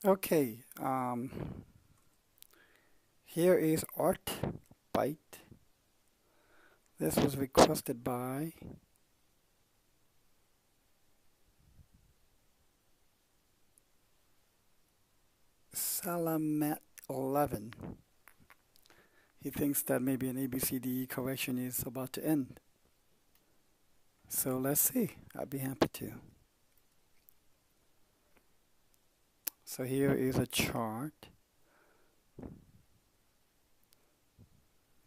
Okay, here is ArtByte. This was requested by Saleem 11. He thinks that maybe an ABCDE correction is about to end. So let's see. I'd be happy to. So here is a chart.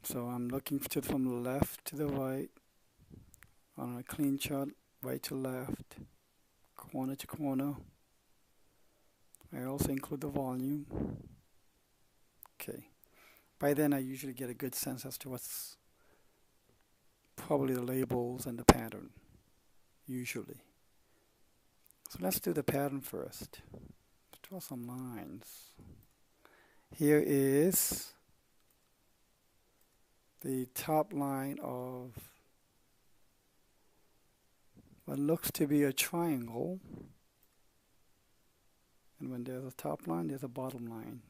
So I'm looking from the left to the right on a clean chart, right to left, corner to corner. I also include the volume. Okay. By then I usually get a good sense as to what's probably the labels and the pattern, usually. So let's do the pattern first. Let's draw some lines. Here is the top line of what looks to be a triangle. And when there's a top line, there's a bottom line.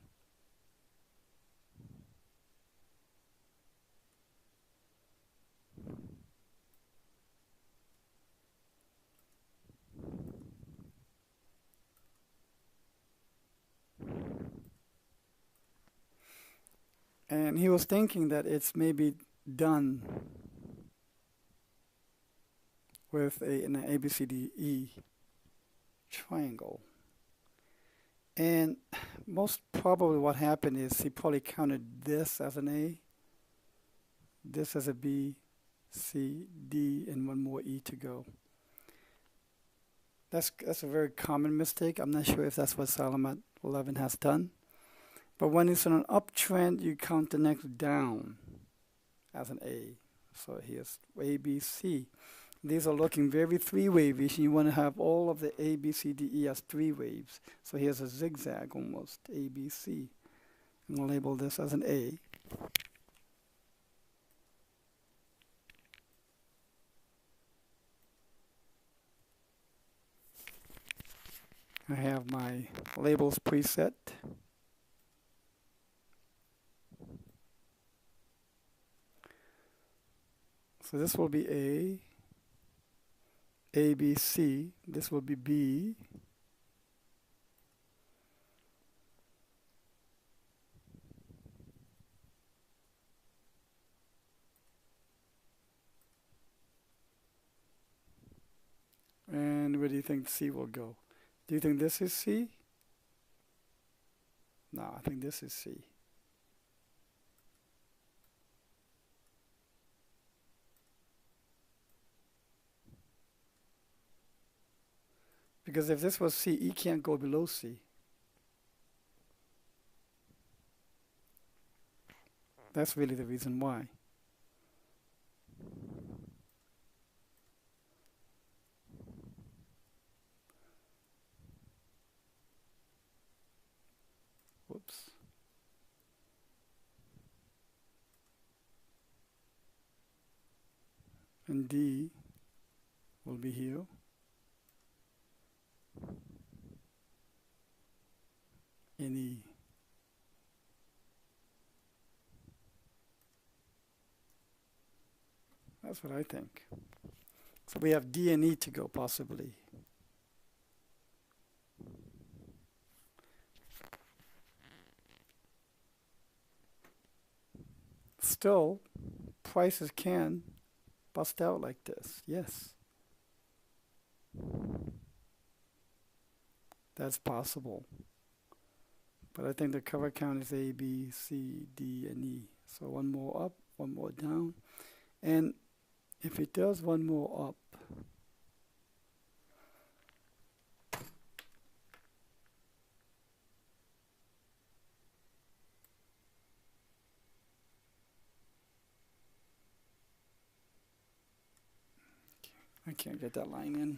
And he was thinking that it's maybe done with an ABCDE triangle. And most probably what happened is he probably counted this as an A, this as a B, C, D, and one more E to go. That's a very common mistake. I'm not sure if that's what Saleem 11 has done. But when it's on an uptrend, you count the next down as an A. So here's A, B, C. These are looking very three-wavy, and you want to have all of the A, B, C, D, E as three waves. So here's a zigzag almost, A, B, C. I'm going to label this as an A. I have my labels preset. So this will be A, B, C. This will be B. And where do you think C will go? Do you think this is C? No, I think this is C. Because if this was C, E can't go below C. That's really the reason why. Whoops. And D will be here. And E. That's what I think. So we have D and E to go possibly. Still, prices can bust out like this. Yes. That's possible. But I think the cover count is A, B, C, D, and E. So one more up, one more down. And if it does one more up, I can't get that line in.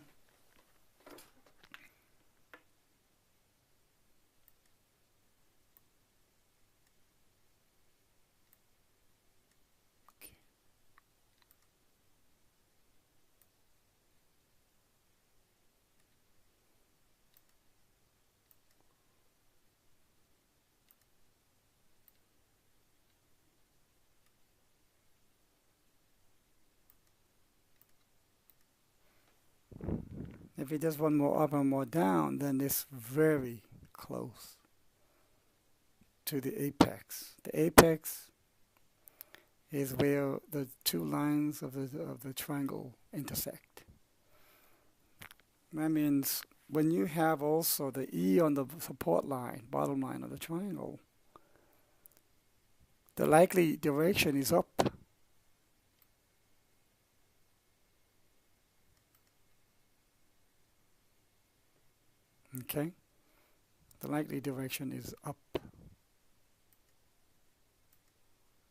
If it does one more up and more down, then it's very close to the apex. The apex is where the two lines of the triangle intersect. That means when you have also the E on the support line, bottom line of the triangle, the likely direction is up. Okay? The likely direction is up.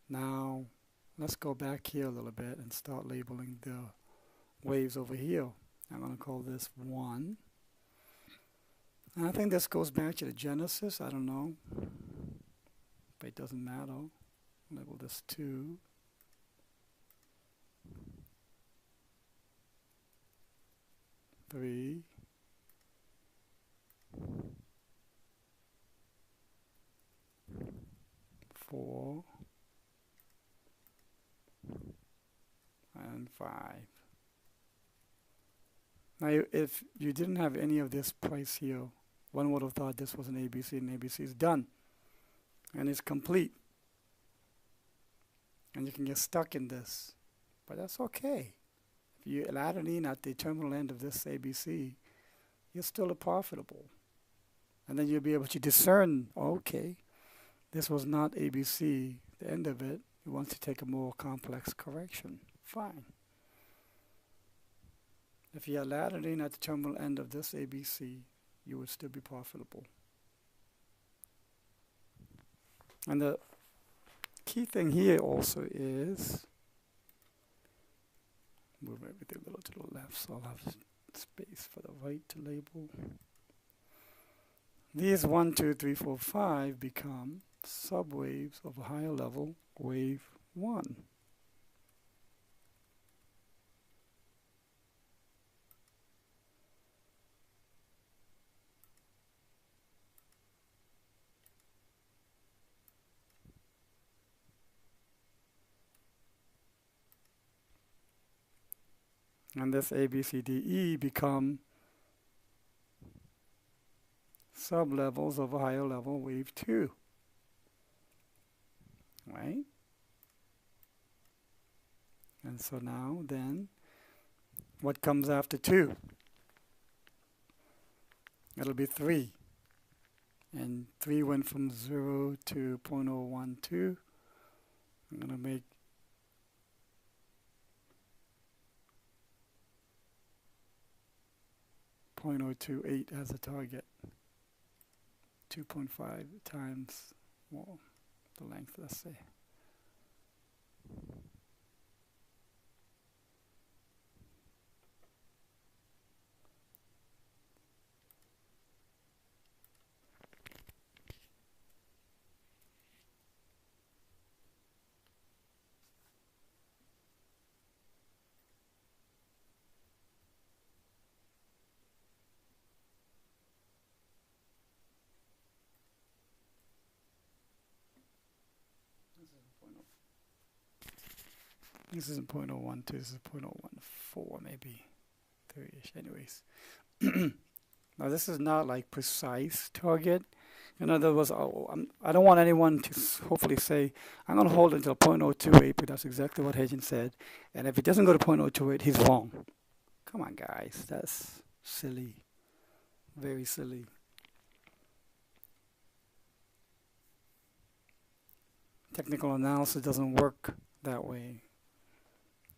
Now, let's go back here a little bit and start labeling the waves over here. I'm going to call this 1. And I think this goes back to the Genesis. I don't know. But it doesn't matter. Label this 2. 3. 4. And 5. Now, if you didn't have any of this price here, one would have thought this was an ABC, and ABC is done. And it's complete. And you can get stuck in this. But that's okay. If you add it in at the terminal end of this ABC, you're still profitable. And then you'll be able to discern, okay, this was not ABC, the end of it. It wants to take a more complex correction. Fine. If you allowed it in at the terminal end of this ABC, you would still be profitable. And the key thing here also is, move everything a little to the left so I'll have space for the right to label. These 1, 2, 3, 4, 5 become subwaves of a higher level, wave 1. And this A, B, C, D, E become sublevels of a higher level, wave 2. Right? And so now, then, what comes after 2? It'll be 3. And 3 went from 0 to 0.012. I'm going to make 0.028 as a target. 2.5 times, well, the length, let's say. This is 0.012, this is 0.014, maybe 3-ish. Anyways, now this is not like precise target. In other words, I don't want anyone to hopefully say, I'm going to hold until 0.028, but that's exactly what Hedgen said. And if it doesn't go to 0.028, he's wrong. Come on, guys. That's silly. Very silly. Technical analysis doesn't work that way.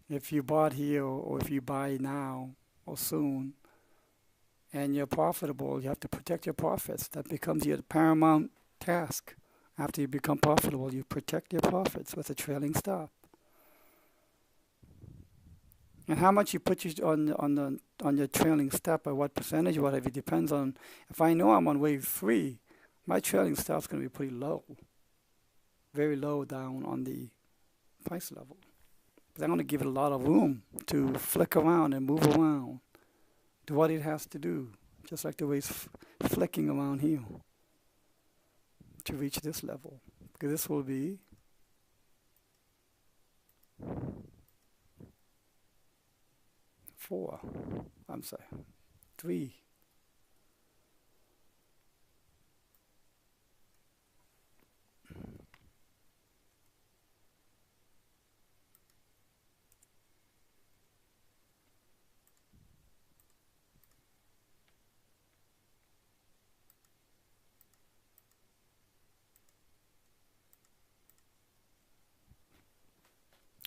If you bought here or if you buy now or soon and you're profitable, you have to protect your profits. That becomes your paramount task. After you become profitable, you protect your profits with a trailing stop. And how much you put on your trailing stop, or what percentage, whatever, it depends on. If I know I'm on wave 3, my trailing stop is going to be pretty low, very low down on the price level. But I'm going to give it a lot of room to flick around and move around, do what it has to do, just like the way it's flicking around here to reach this level. Because this will be four. I'm sorry. 3.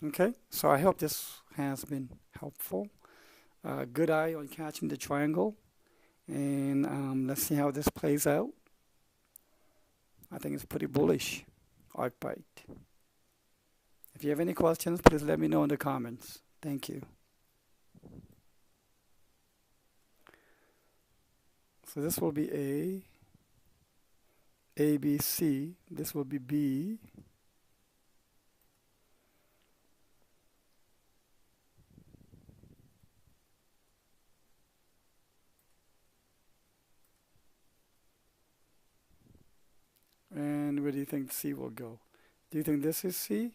Okay, so I hope this has been helpful. Good eye on catching the triangle, and let's see how this plays out. I think it's pretty bullish, ArtByte. If you have any questions, please let me know in the comments. Thank you. So this will be A, B, C. This will be B, and where do you think C will go? Do you think this is C?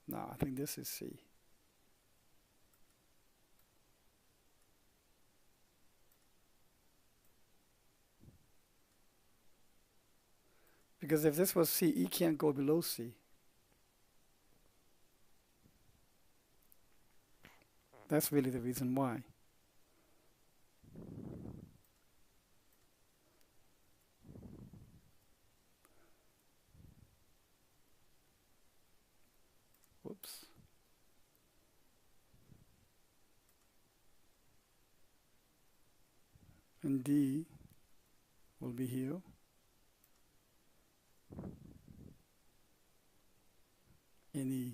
No, I think this is C. Because if this was C, E can't go below C. That's really the reason why. Whoops. And D will be here. And E.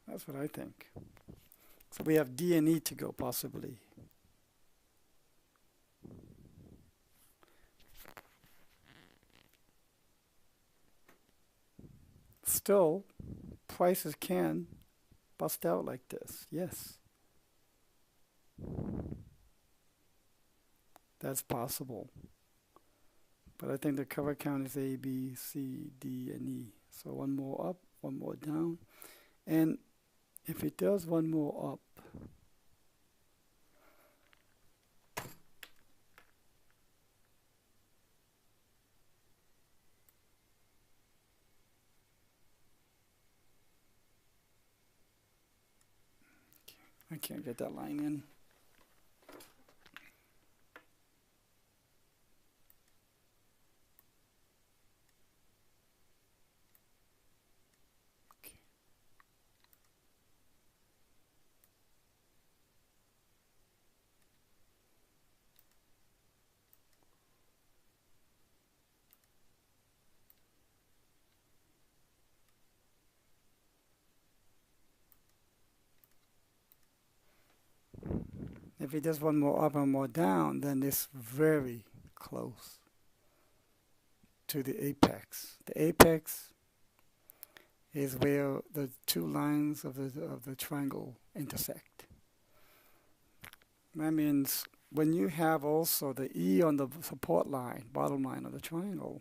That's what I think. So we have D and E to go, possibly. Still, prices can bust out like this. Yes. That's possible. But I think the cover count is A, B, C, D, and E. So one more up, one more down. And if it does one more up, I can't get that line in. If it does one more up and more down, then it's very close to the apex. The apex is where the two lines of the triangle intersect. That means when you have also the E on the support line, bottom line of the triangle,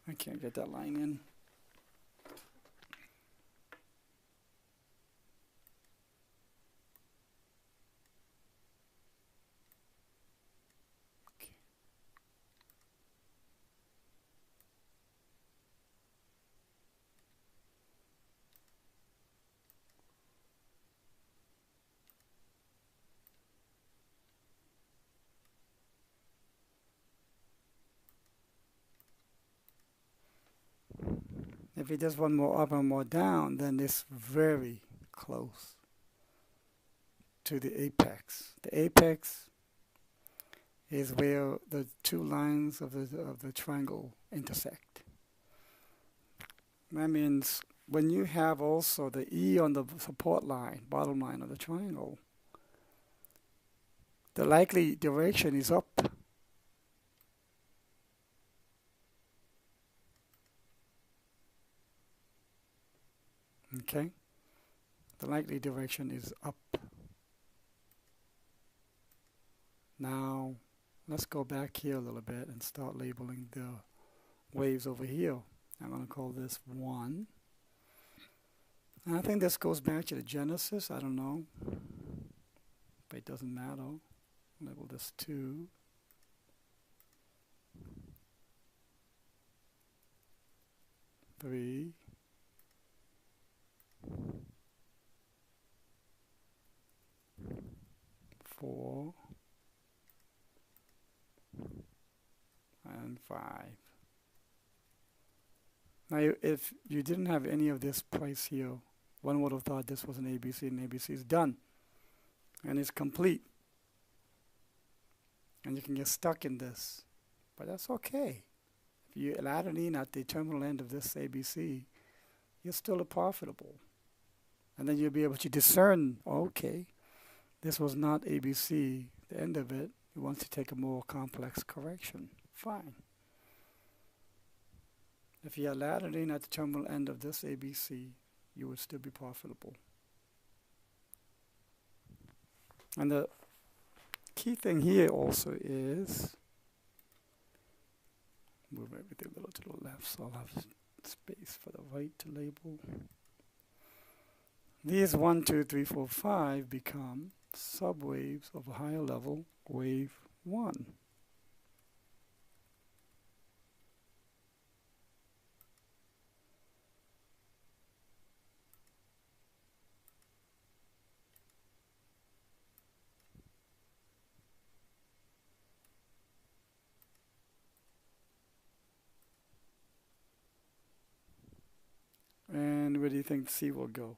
I can't get that line in. If it does one more up and more down, then it's very close to the apex. The apex is where the two lines of the triangle intersect. That means when you have also the E on the support line, bottom line of the triangle, the likely direction is up. Okay? The likely direction is up. Now, let's go back here a little bit and start labeling the waves over here. I'm going to call this 1. And I think this goes back to the Genesis. I don't know. But it doesn't matter. Label this 2. 3. 4. And 5. Now, if you didn't have any of this price here, one would have thought this was an ABC, and ABC is done. And it's complete. And you can get stuck in this. But that's okay. If you add it in at the terminal end of this ABC, you're still profitable. And then you'll be able to discern, okay, this was not ABC, the end of it. You want to take a more complex correction. Fine. If you allowed it in at the terminal end of this ABC, you would still be profitable. And the key thing here also is, move everything a little to the left so I'll have space for the right to label. These 1, 2, 3, 4, 5 become subwaves of a higher level, wave 1. And where do you think C will go?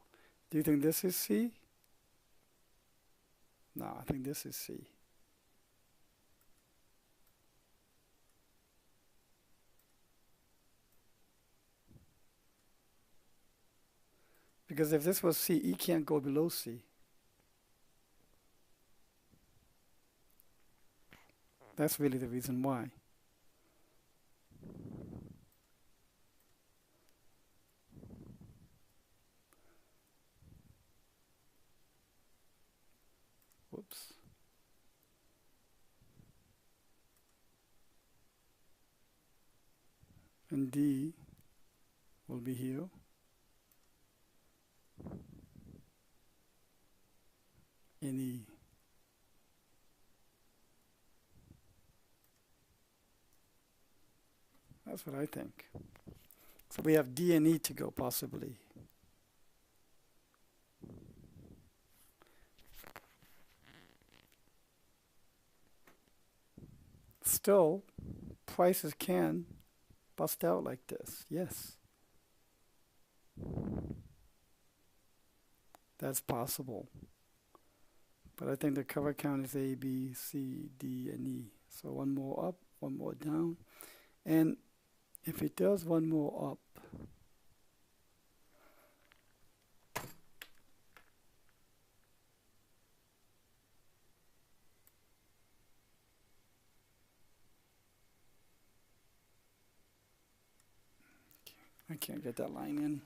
Do you think this is C? No, I think this is C. Because if this was C, E can't go below C. That's really the reason why. Whoops. And D will be here. In E. That's what I think. So we have D and E to go possibly. Still, prices can bust out like this. Yes. That's possible. But I think the cover count is A, B, C, D, and E. So one more up, one more down. And if it does one more up, I can't get that line in.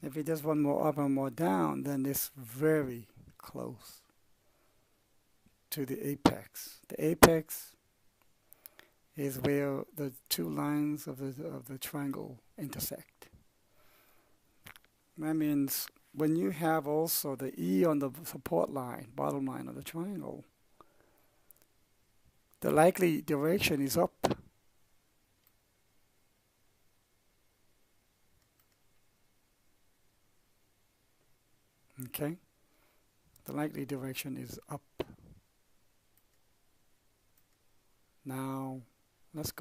If it does one more up and more down, then it's very close to the apex. The apex is where the two lines of the triangle intersect. That means when you have also the E on the support line, bottom line of the triangle, the likely direction is up. Okay? The likely direction is up. Now, let's go